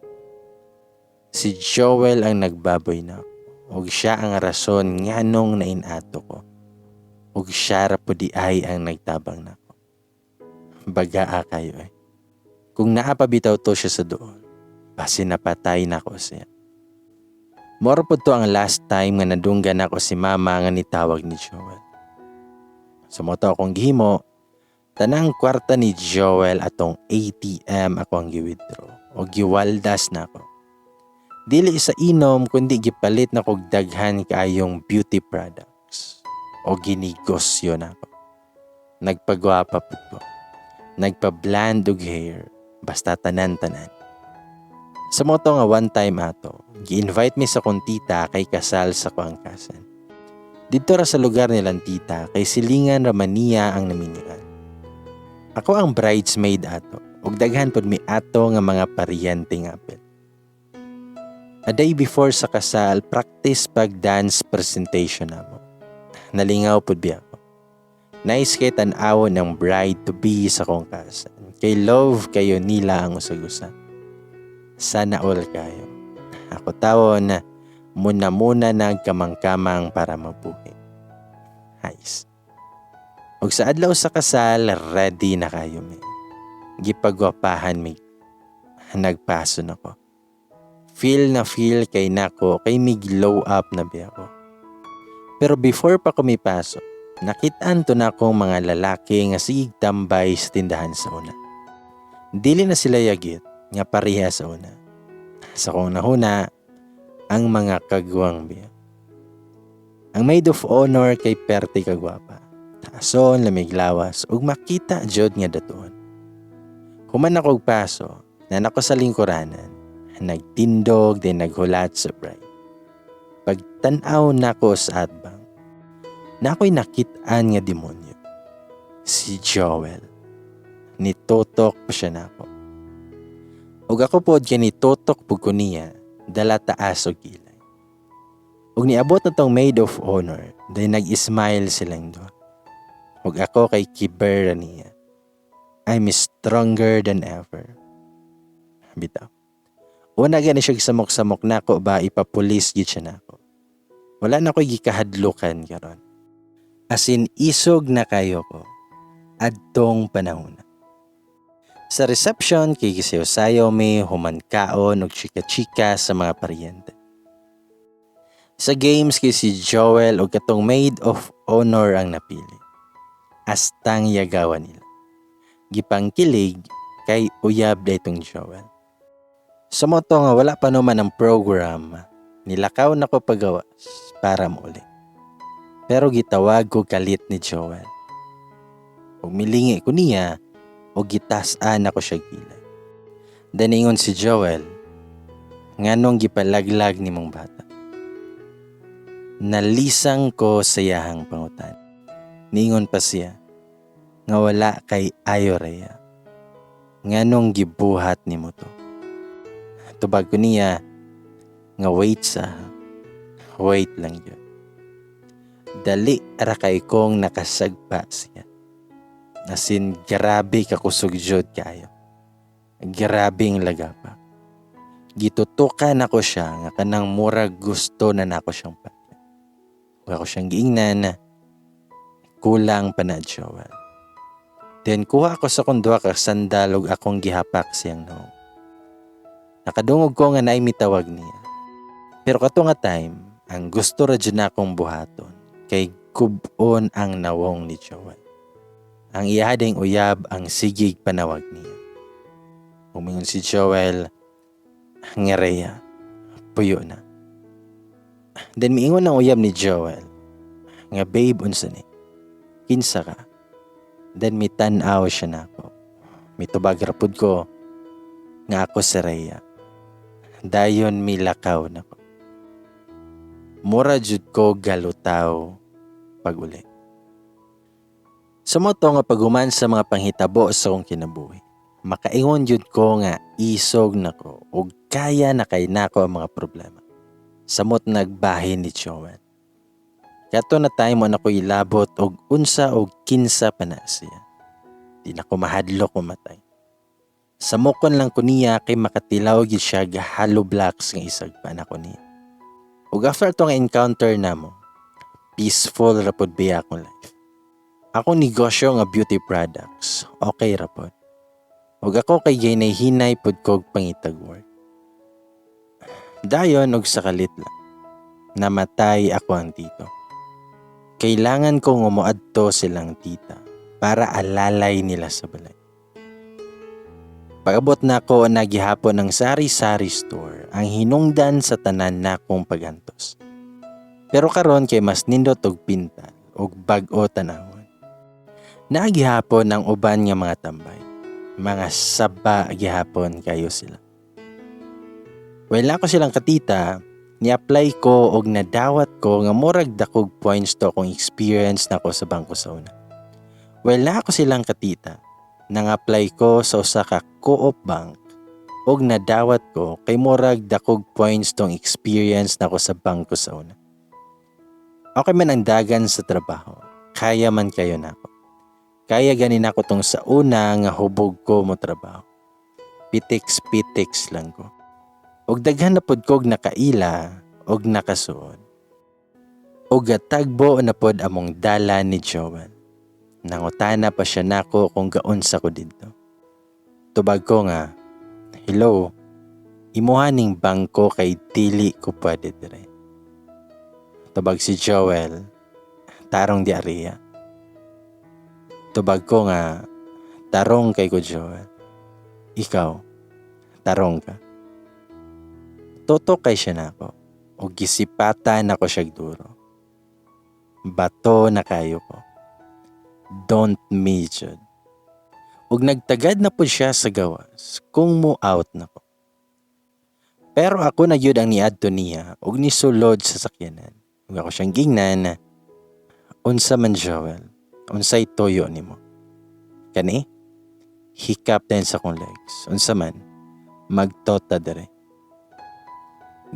Si Joel ang nagbaboy na ako. Ug siya ang rason nganong nainato ko. Ug siya ra pud ay ang nagtabang nako. Bagaa kayo eh. Kung naapabitaw to siya sa doon, basi napatay na ko siya. Moro po to ang last time nga nadunggan ako si mama nga nitawag ni Joel. Sumoto akong gihimo, tanang kwarta ni Joel atong ATM ako ang gi-withdraw o giwaldas na ako. Dili sa inom kundi gipalit na kog daghan kaayong beauty products o ginegosyo na ako. Nagpagwapa po ko. Nagpa-blend og hair basta tanan-tanan. Sa moto nga one time ato, gi-invite mi sa kong tita kay kasal sa kuangkasan. Dito ra sa lugar nilang tita kay silingan ramaniya ang naminian. Ako ang bridesmaid ato ug daghan pod mi ato nga mga paryente nga apil. A day before sa kasal, practice pag-dance presentation namo. Nalingaw pod biya ako. Nice kay tan-awon ng bride-to-be sa kong kasan. Kay love kayo nila ang usag-usa. Sana all kayo. Ako tawon na muna nagkamang-kamang para mabuhi. Nice. Og sa adlaw sa kasal, ready na kayo mi. Gipagwapahan mi. Nagpaso na ko. Feel kay nako kay mig glow up na biya ko. Pero before pa ko mipasok, nakitaan to na akong mga lalaki nga sigig tambay sa tindahan sa una. Dili na sila yagit nga pareha sa una. Sa kong nahuna, ang mga kagwang biya. Ang maid of honor kay perte kagwapa. Taason, lamiglawas, ug makita jud nga datuon. Human ako og paso, nanako sa lingkuranan. Nagtindog din naghulat sa bride. Pagtanaw nako sa atbang, nako'y nakitaan nga demonyo. si Joel. Nitutok pa siya nako. Ug ako pod kay nitutok pud ko niya dala taas og kilay. Ug niabot na tong maid of honor, then nag-smile silang duha. Ug ako kay kiber niya. I'm stronger than ever. Bitaw. Una gani siya samok-samok nako ba ipapulis gid siya nako. Wala na ko'y gikahadlukan karon. As in isog na kayo ko adtong panahon. Sa reception kay gisayo-sayo mi humankaon og chika-chika sa mga paryente. Sa games kay si Joel o katong maid of honor ang napili. Astang yagawan nila. Gipangkilig kay uyab da itong Joel. Sa moto nga wala pa naman ang program, nilakaw na ko pagawas para muli. Pero gitawag ko kalit ni Joel. Ug milingi ko niya o gitas-an ako siya kilay. Daningon si Joel, nganong gipalaglag ni mong bata. Nalisang ko sa yahang pangutan. Ningon pa siya, nga wala kay ayo reya. Nganong gibuhat ni mo to. Tubag ko niya, nga wait lang yun. Dali ara kay kong nakasagpa siya. Asin grabe kakusog jud kayo. Grabing lagapa. Gitutukan ako siya nga kanang murag gusto na nako siyang patyan. Huwag ako siyang giingnan, kulang pa na Joel. Then kuha ako sa kondwa ka sandal ug akong gihapak siyang noong. Nakadungog ko nga naay mitawag niya. Pero kato nga time, ang gusto ra dyan akong buhaton kay kubon ang nawong ni Joel. Ang iyading uyab ang sigig panawag niya. Umingon si Joel, nga reya, puyo na. Then miingon ang uyab ni Joel, nga babe unsa ni, kinsa ka? Then mitanaw siya nako. Mitubag rapod ko, nga ako si Rhea. Dayon milakaw nako. Mura jud ko galutaw pag uli. Sumoto nga paghuman sa mga panghitabo sa kong kinabuhi. Makaingon jud ko nga isog nako ug kaya na kay nako ang mga problema. Samot nagbahin ni Joel. Kato na time mo na ko ilabot og unsa og kinsa pa na siya. Di na ko mahadlok mamatay. Samokon lang ko niya kay makatilaw gid siya gahalo blocks nga isag pa na ko niya. Ug after tong encounter namo, peaceful rapod biya akong life. Ako negosyo nga beauty products, okay rapod. Ug ako kay ginay-hinay pud kog pangitag work. Dayon og sakalit lang, namatay ako ang tito. Kailangan kong umuadto silang tita para alalay nila sa balay. Pag-abot na ako nagihapon ng sari-sari store ang hinungdan sa tanan na kong paghantos. Pero karon kay mas nindot og pintal og bag-o tanawon. Nagihapon ng uban nga mga tambay. Mga saba gihapon kayo sila. Wala ko silang katita, ni-apply ko og nadawat ko nga murag dakog points to akong experience nako sa bangko sa una. Wala ko silang katita, nang-apply ko sa usa ka co-op bank og nadawat ko kay murag dakog points tong experience nako sa bangko sa una. Okay man ang dagan sa trabaho, kaya man kayo nako. Kaya ganin ako tong sa una nga hubog ko mo trabaho. Pitix lang ko. Og daghan na pod kog nakaila og nakasuod. Og gatagbo na pod among dala ni Joel. Nangutana pa siya nako kung gaunsa ko didto. Tubag ko nga, hello, imuhaning bangko kay dili ko pwede dire. Tubag si Joel, tarong di ariya. Tubag ko nga, tarong kay ko Joel. Ikaw, tarong ka. Toto kay siya nako, o gisipatan ako siya duro. Bato na kayo ko. Don't me jud. Ug nagtagad na po siya sa gawas kung mo out na ko. Pero ako na yun ang niadto niya ug nisulod sa sakyanan. Ug ako siyang gingnan, unsa man Joel, unsay toyo nimo. Kani, hikap din sa kong legs. Unsa man, magtota dire.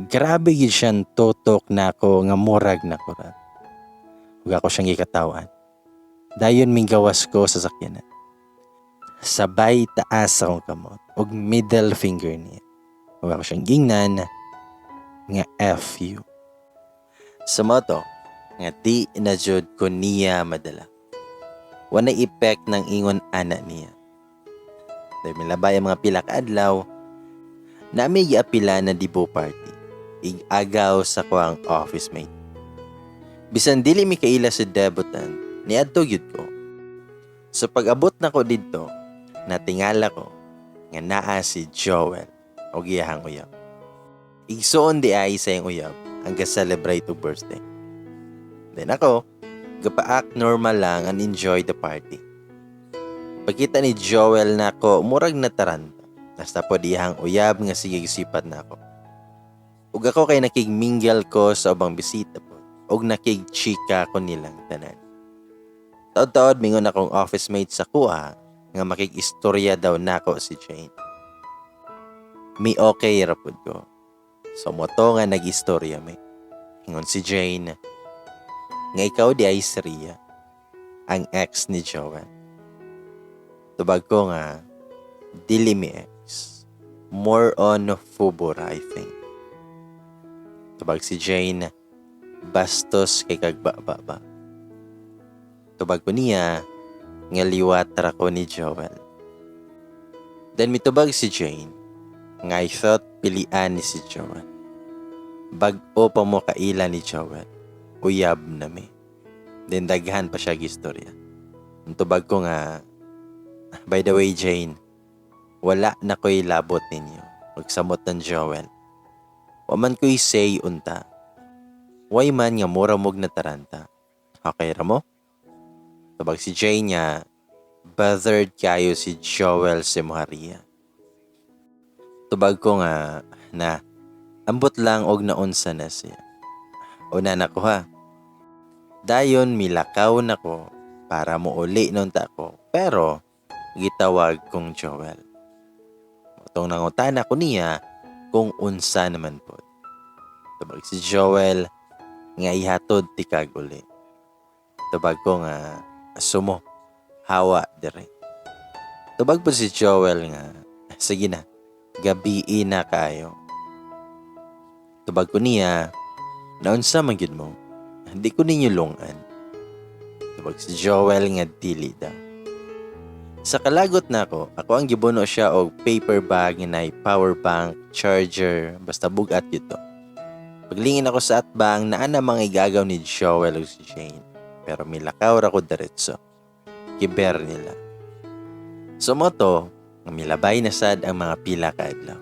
Grabe gid siyang totok na ako nga murag na kurat. Ug ako siyang ikatawan. Dayon ming gawas ko sa sakyanan. Sabay taas akong kamot ug middle finger niya. Ug ako siyang gingnan nga FU. Sa moto, nga di na jud ko niya madala. Wana effect ng ingon ana niya. Dahil milabay ang mga pila ka adlaw, na may giapila na dibo party. Igagaw sa kuang office mate. Bisan dili mi kaila sa debutant, niadto gyud ko. So pag-abot na ko didto, natingala ko nga naa si Joel o giyahang uyab. Igsoon di ay sa iyang uyab ang ga-celebrate og birthday. Then ako, gapa-act normal lang and enjoy the party. Pagkita ni Joel na ako, murag na taranta. Nasta po diyahang uyab nga sige sipat na ako. Ug ako kay nakigmingle ko sa ubang bisita po. Ug nakigchika ko nilang tanan. Taod-taod mingon akong office mate sa kuha nga makikistorya daw nako si Jane. Mi okay rapod ko. So moto nga nag-istorya mi. Hingon si Jane nga ikaw di ay si Ria, ang ex ni Joel. Tubag ko nga, dili mi ex. More on fubura, I think. Tubag si Jane, bastos kay kagbaba. Tubag ko niya, nga liwat ra ko ni Joel. Then mitubag si Jane, nga I thought pilian ni si Joel. Bag-o pa mo kaila ni Joel, uyab na mi. Then daghan pa siya gistorya. Tubag ko nga, by the way, Jane, wala na ko'y labot ninyo. Magsamot ng Joel. Waman ko'y say unta. Way man nga mura mog na taranta. Okay ra mo? Tabag si Jane nga, bothered kayo si Joel si Maria. Tubag ko nga na ambot lang og naunsa na siya. Una na ko ha. Dayon milakaw na ko para mo uli nun ta ko. Pero gitawag kong Joel. Matong nangutana ko niya kung unsa naman po. Tubag si Joel nga ihatod ti kag uli. Tubag ko nga asumo hawa dire. Tubag po si Joel nga sige na gabi na kayo. Tubag ko niya naunsa man gyud mo. Hindi ko ninyo lungan. Tubag si Joel nga dili daw. Sa kalagot na ako ang gibuno siya og paper bag nga nay power bank, charger, basta bugat ito. Paglingin ako sa atbang naa na mga igagaw ni Joel ug si Jane. Pero milakaw ra ko diretso. Kiber nila. So moto, milabay na sad ang mga pila ka adlaw.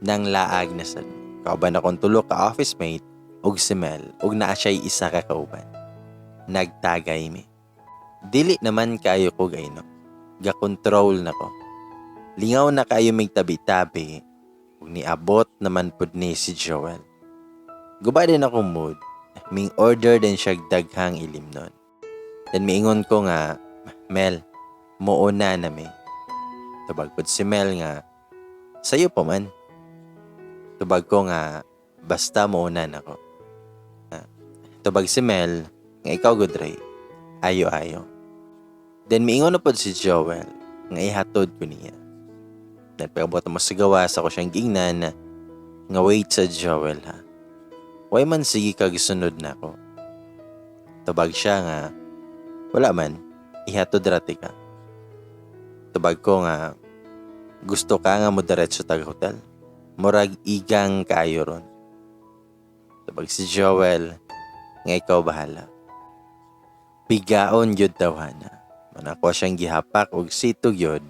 Nang laag na sad. Kauban akong tulo ka office mate ug si Mel ug naa siya'y isa ka kauban. Nagtagay mi. Dili naman kayo ko gayno. Ga-control na ko. Lingaw na kayo mig tabi-tabi ug niabot naman pud ni si Joel. Guba din akong mood. Ming order din siya daghang ilimnon. Then miingon ko nga, Mel, muuna na mi. Tubag pud si Mel nga, sayo pa man. Tubag ko nga, basta muuna na ko. Tubag si Mel, nga ikaw Gudray, ayo-ayo. Then miingon na po si Joel, nga ihatod ko niya. Then pagabot mo sa gawas, ako siyang gingnan, nga wait sa Joel ha. Way man sige kag sunod na ko. Tubag siya nga, wala man, ihatod rati ka. Tubag ko nga, gusto ka nga mo diretso tag hotel. Murag igang kaayo ron. Tubag si Joel, nga ikaw bahala. Bigaon yun daw na. Manako siyang gihapak og sitog yun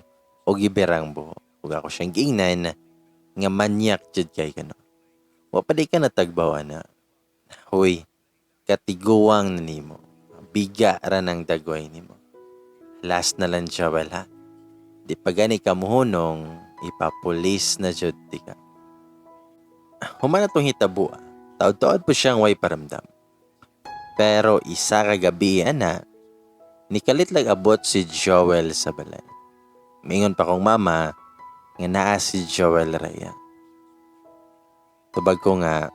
o giberang buho. Ug ako siyang giingnan nga manyak jud kay kano. Wa pa di ka natagbawa na. Hoy, katiguwang na nimo. Biga ra ng dagway nimo. Last na lang Joel ha. Di pa gani ka muhunong, ipapulis na jud di ka. Humana tong hitabo. Taod-taod po siyang way paramdam. Pero isa ka gabi ana, Nikalit lang abot si Joel sa balay. Mingon pa kong mama nga naa si Joel Raya. Tubag ko nga,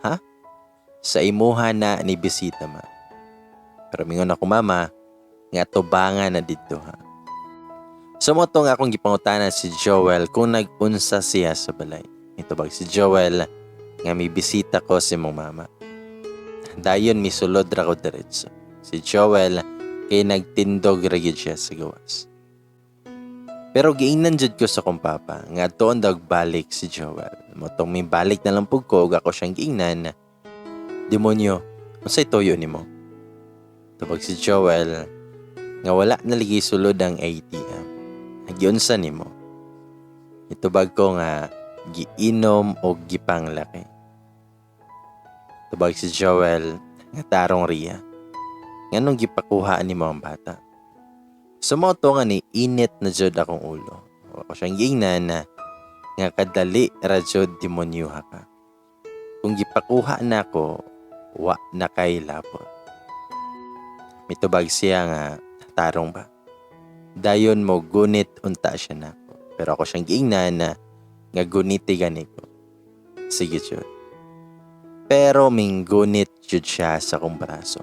ha? Sa imuha na ni bisita ma. Pero mingon ako mama, nga tubangan na dito ha. Sumoto nga akong gipangutanan si Joel kung nag-unsa siya sa balay. Itubag si Joel nga may bisita ko si mong mama. Dayon misulod ra ko diretso. Si Joel kay nagtindog ra gyud siya sa gawas. Pero giingnan jud ko sa kong papa nga tuon daw balik si Joel. Motong may balik na lang pug ko ako siyang giingnan. Demonyo, unsay toyo nimo? Tubag si Joel nga wala na ligi sulod ang ATM. Giunsa nimo? Itubag ko nga giinom o gipanglaki. Tubag si Joel nga tarong riya. Nganong gipakuha nimo ang bata? Sumoto nga ni init na jud akong ulo. Ako siyang giingnan na nga kadali ra jud demonyuha ka. Kung gipakuha na ko, wa na kay lapot. Mitubag siya nga tarong ba. Dayon mo gunit unta siya nako. Pero ako siyang giingnan na nga guniti gani ko. Sige jud. Pero minggunit jud siya sa kong braso.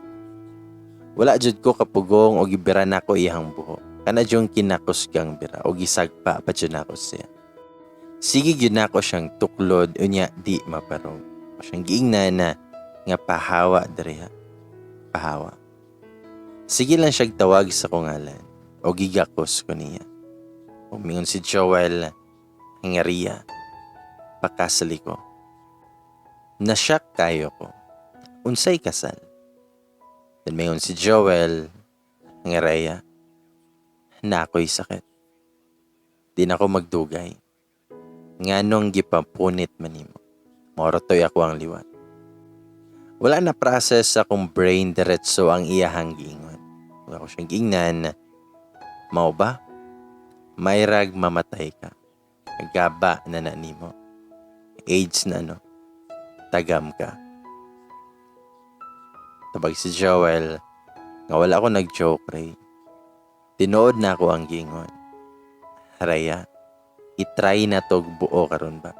Wala jud ko kapugong o gibira nako iyang buhok. Kana jung kinakusgang bira o gisagpa pa jud nako siya. Sige gyud nako siyang tuklod unya di maparong. Ako siyang giingnan na nga pahawa diri ha. Pahawa. Sige lang siyang tawag sa kong ngalan o gigakos ko niya. Umingon si Joel nga riya. Pakasali ko. Nasyak kayo ko. Unsay kasal? Then mayon si Joel nga Raya na ako'y sakit. Di na ako magdugay. Nganong gipapunit manimo. Morotoy ako ang liwat. Wala na process akong brain diretso ang iyahang giingon. Ako siyang giingnan. Mao ba? Mayrag mamatay ka. Gaba na nimo. AIDS na no. Tagam ka. Tabag si Joel, nga wala ako nag-joke, Ray. Tinood na ako ang gingon. Raya, itry na to buo karon ba?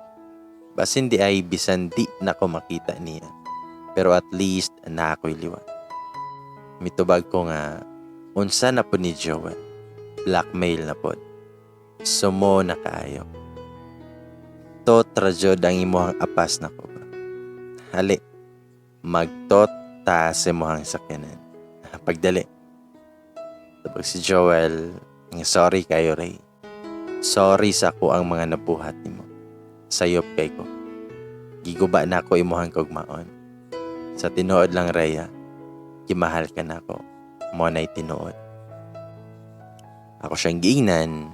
Bas hindi ay bisan di na ko makita niya. Pero at least na ako'y liwat. Mitubag ko nga, unsa na po ni Joel. Blackmail na po. Sumo na kaayo. To trajod ang imuhang apas na ko ba? Hali, magtot ta sa mohang sakyanan. Pagdali. Tapos si Joel, sorry kayo Ray. Sorry sa ako ang mga nabuhat nimo. Sayop kay ko. Giguba na ako imuhang kagmaon. Sa tinuod lang Raya, gimahal ka na ako. Mo na'y tinuod. Ako siyang giingnan,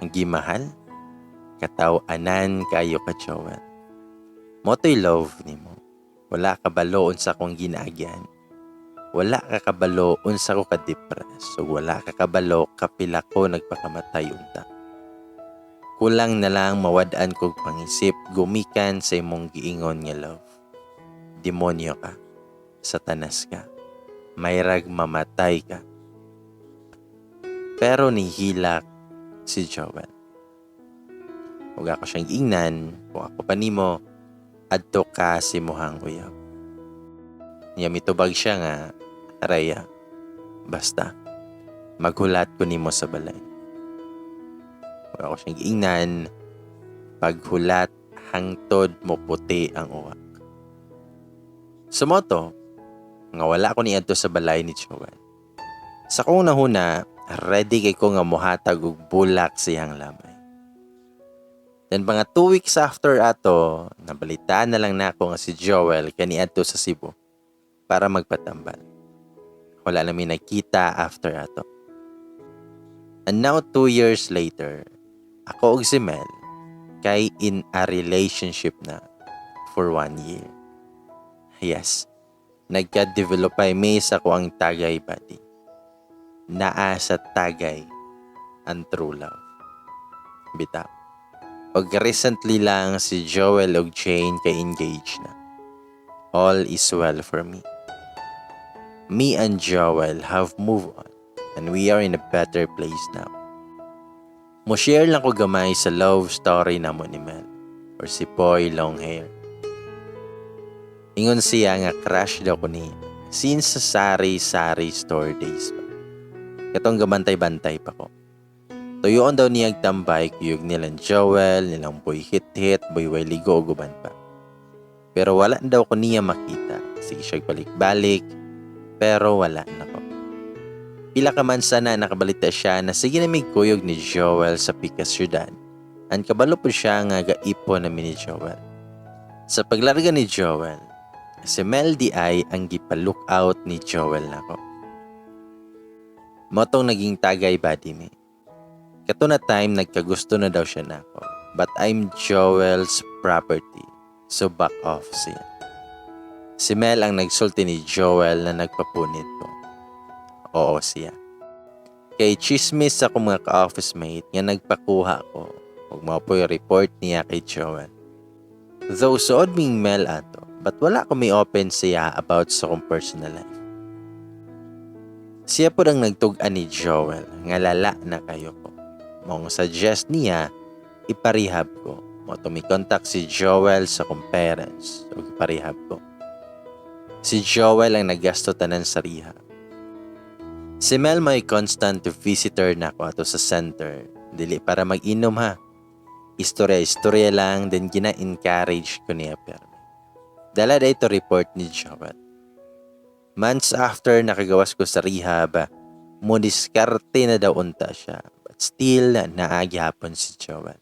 ang gimahal. Katawanan kayo ka Joel. Moto'y love nimo. Wala ka balo unsa kong ginaagyan. Wala ka kabalo unsa ko ka-depress. So wala ka kabalo kapila ko nagpakamatay unta. Kulang na lang mawad-an kog pangisip gumikan sa imong giingon nga love. Demonyo ka. Satanas ka. Mayrag mamatay ka. Pero nihilak si Joel. Huwag ako siyang giingnan kung ako pa nimo adto ka si mohang uyab. Niya mitubag siya nga, Raya, basta, maghulat ko nimo sa balay. Huwag ako siyang giingnan, paghulat hangtod mo puti ang uwak. Sumoto, nga wala ko ni adto sa balay ni Joel. Sa kong nahuna, ready kay ko nga muhatag og bulak siyang lamay. Then mga 2 weeks after ato, nabalitaan na lang nako nga si Joel kaniadto sa Cebu para magpatambal. Wala namin nakita after ato. And now 2 years later, ako ug si Mel kay in a relationship na for 1 year. Yes, nagka-develop ay may sa ko ang tagay body. Naa sa tagay ang true love. Bitaw. Og recently lang si Joel ug Jane kay engaged na. All is well for me. Me and Joel have moved on. and we are in a better place now. Mo-share lang ko gamay sa love story namo ni Mel or si Poy Longhair. Ingon siya nga crush daw ko niya since sa sari-sari store days pa. Katong gamantay-bantay pa ko. Tuyoon daw niya tambay kuyog nilang Joel, nilang Boy Hit-Hit, Boy Wayligo o guban pa. Pero wala daw ko niya makita. Sige siya balik-balik, pero wala na ko. Pila ka man sana nakabalita siya na sige na may kuyog ni Joel sa Pikas Syudad. Ang kabalo po siya nga gaipon namin ni Joel. Sa paglarga ni Joel, si Mel D.I. ang gipa-look out ni Joel na ko. Motong naging tagay body me. Kato na time nagkagusto na daw siya na ako. But I'm Joel's property. So back off siya. Si Mel ang nagsulti ni Joel na nagpapunit ko. Oo siya. Kay chismis sa akong mga ka-office mate nga nagpakuha ko. Huwag mo po yung report niya kay Joel. Though suod ming Mel ato, but wala ko may open siya about sa akong personal life. Siya po ang nagtugan ni Joel nga lala na kayo ko. Mong suggest niya, iparehab ko. Mo tumikontak si Joel sa kong parents o iparehab ko. Si Joel ang naggasto tanan sa rehab. Si Mel may constant visitor na ako ato sa center. Dili para mag-inom ha. Istorya-istorya lang then gina-encourage ko niya pero. Dala da ito report ni Joel. Months after nakagawas ko sa rehab, mo diskarte na daw unta siya. But still, naagyapon si Joel.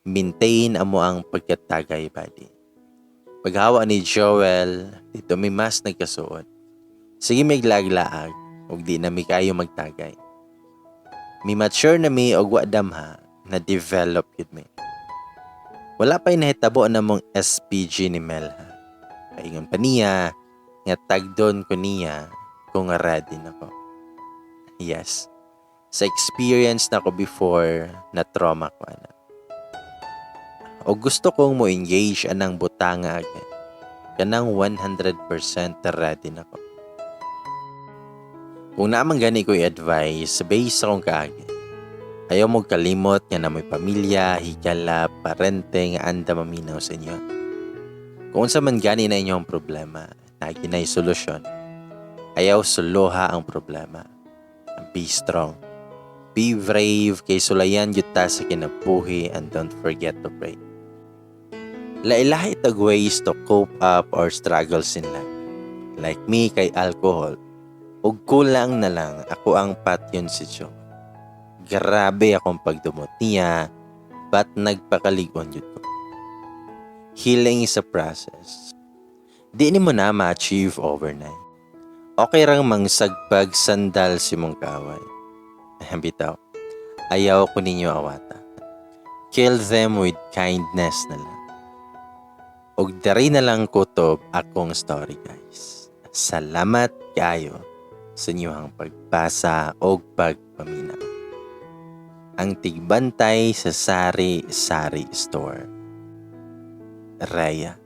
Maintain amo ang pagkatagay body. Paghawa ni Joel, dito may mas nagkasuot. Sige may glaglaag, ug di na may kayo magtagay. May mature na may og wadam ha, na develop yun may. Wala pa'y nahitabo na mong SPG ni Mel ha. Paingon pa niya, nga tagdon ko niya kung ready na ko. Yes, sa experience na ko before na trauma ko na. O gusto kong mo engage anang butanga agad. Kanang 100% ready na ko. Kung naman gani ko i-advise, based akong kaagad. Ayaw mo kalimot nga na may pamilya, higala, parente nga anda maminaw sa inyo. Kung sa man gani na inyong problema, lagi na solusyon. Ayaw suluha ang problema. Be strong. Be brave kay sulayan yuta sa kinabuhi and don't forget to pray. Lailahi tag ways to cope up or struggles in life. Like me kay alcohol. Ug kulang na lang ako ang patyon si Joe. Grabe akong pagdumot niya but nagpakaligon yun ko. Healing is a process. Di ni mo na ma-achieve overnight. Okay rang mangsagpag sandal si mong kaway. Bitaw, ayaw ko ninyo awata. Kill them with kindness na lang. Og dari na lang kutob akong story guys. Salamat kayo sa inyong pagbasa o pagpaminaw. Ang tigbantay sa Sari-Sari Store. Raya.